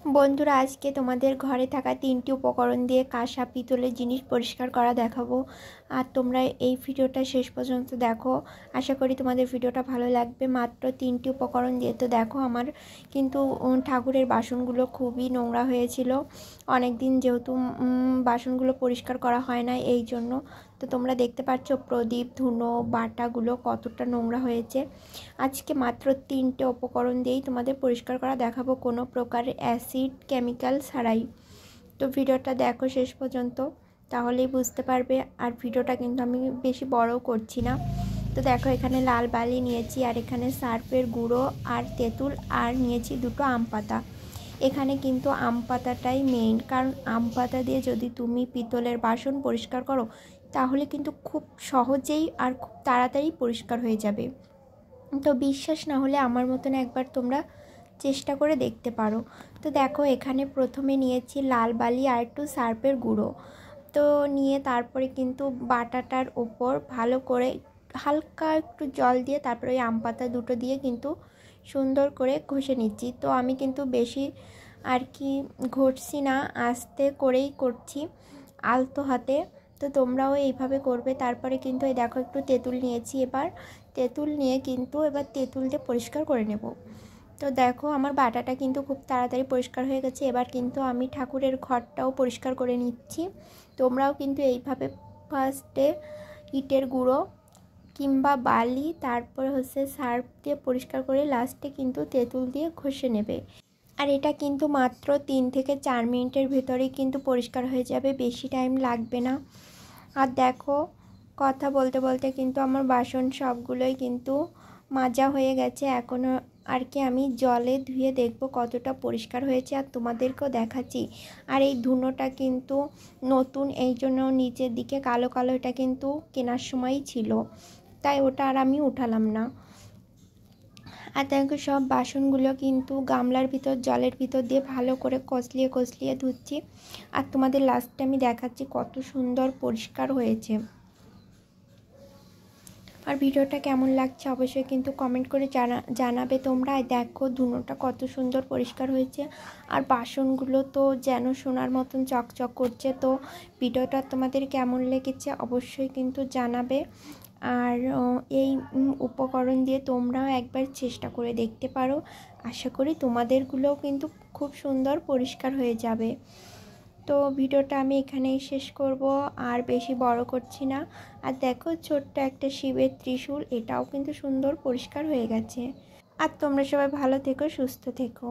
বন্ধুরা, আজকে তোমাদের ঘরে থাকা 3টি উপকরণ দিয়ে কাঁসা পিতলের জিনিস পরিষ্কার করা দেখাবো। আর তোমরা এই ভিডিওটা শেষ পর্যন্ত দেখো। আশা করি তোমাদের ভিডিওটা ভালো লাগবে। মাত্র 3টি উপকরণ দিয়ে। তো দেখো, আমার কিন্তু ঠাকুরের বাসনগুলো খুবই নোংরা হয়েছিল অনেক দিন, যেহেতু বাসনগুলো পরিষ্কার করা হয় না, এই জন্য। তো তোমরা দেখতে পাচ্ছ প্রদীপ, ধুনো, বাটাগুলো কতটা নোংরা হয়েছে। আজকে মাত্র 3টে উপকরণ দিয়েই তোমাদের পরিষ্কার করা দেখাবো, কোনো প্রকার অ্যাসিড কেমিক্যাল ছাড়াই। তো ভিডিওটা দেখো শেষ পর্যন্ত, তাহলেই বুঝতে পারবে। আর ভিডিওটা কিন্তু আমি বেশি বড়ও করছি না। তো দেখো, এখানে লাল বালি নিয়েছি, আর এখানে সার্ফের গুঁড়ো আর তেঁতুল, আর নিয়েছি 2টো আম পাতা। এখানে কিন্তু আম পাতাটাই মেইন, কারণ আম পাতা দিয়ে যদি তুমি পিতলের বাসন পরিষ্কার করো, তাহলে কিন্তু খুব সহজেই আর খুব তাড়াতাড়ি পরিষ্কার হয়ে যাবে। তো বিশ্বাস না হলে আমার মতন একবার তোমরা চেষ্টা করে দেখতে পারো। তো দেখো, এখানে প্রথমে নিয়েছি লাল বালি আর একটু সার্ফের গুঁড়ো। তো নিয়ে তারপরে কিন্তু বাটাটার ওপর ভালো করে হালকা একটু জল দিয়ে তারপরে ওই আম পাতা 2টো দিয়ে কিন্তু সুন্দর করে ঘষে নিচ্ছি। তো আমি কিন্তু বেশি আর কি ঘষছি না, আস্তে করেই করছি, আলতো হাতে। তো তোমরাও এইভাবে করবে। তারপরে কিন্তু এই দেখো, একটু তেঁতুল নিয়েছি। এবার তেঁতুল নিয়ে কিন্তু তেঁতুল দিয়ে পরিষ্কার করে নেব। তো দেখো, আমার বাটাটা কিন্তু খুব তাড়াতাড়ি পরিষ্কার হয়ে গেছে। এবার কিন্তু আমি ঠাকুরের ঘরটাও পরিষ্কার করে নিচ্ছি। তোমরাও কিন্তু এইভাবে ফার্স্টে ইটের গুঁড়ো কিংবা বালি, তারপরে সার্ফ দিয়ে পরিষ্কার করে লাস্টে কিন্তু তেঁতুল দিয়ে ঘষে নেবে। আর এটা কিন্তু মাত্র 3 থেকে 4 মিনিটের ভেতরেই কিন্তু পরিষ্কার হয়ে যাবে, বেশি টাইম লাগবে না। আর দেখো, কথা বলতে বলতে কিন্তু আমার বাসন সবগুলোই কিন্তু মাজা হয়ে গেছে। এখনও আর কি আমি জলে ধুয়ে দেখব কতটা পরিষ্কার হয়েছে, আর তোমাদেরকেও দেখাচ্ছি। আর এই ধুনোটা কিন্তু নতুন, এই জন্য নিচের দিকে কালো কালো, এটা কিন্তু কেনার সময়ই ছিল, তাই ওটা আর আমি উঠালাম না। আর দেখো, সব বাসনগুলো কিন্তু গামলার ভিতর জলের ভিতর দিয়ে ভালো করে কষলিয়ে ধুচ্ছি। আর তোমাদের লাস্টে আমি দেখাচ্ছি কত সুন্দর পরিষ্কার হয়েছে। আর ভিডিওটা কেমন লাগছে অবশ্যই কিন্তু কমেন্ট করে জানাবে তোমরা। দেখো, ধুনোটা কত সুন্দর পরিষ্কার হয়েছে, আর বাসনগুলো তো যেন সোনার মতন চকচক করছে। তো ভিডিওটা তোমাদের কেমন লেগেছে অবশ্যই কিন্তু জানাবে। আর এই উপকরণ দিয়ে তোমরাও একবার চেষ্টা করে দেখতে পারো। আশা করি তোমাদেরগুলোও কিন্তু খুব সুন্দর পরিষ্কার হয়ে যাবে। তো ভিডিওটা আমি এখানেই শেষ করব, আর বেশি বড় করছি না। আর দেখো, ছোট্ট একটা শিবের ত্রিশূল, এটাও কিন্তু সুন্দর পরিষ্কার হয়ে গেছে। আর তোমরা সবাই ভালো থেকো, সুস্থ থেকো।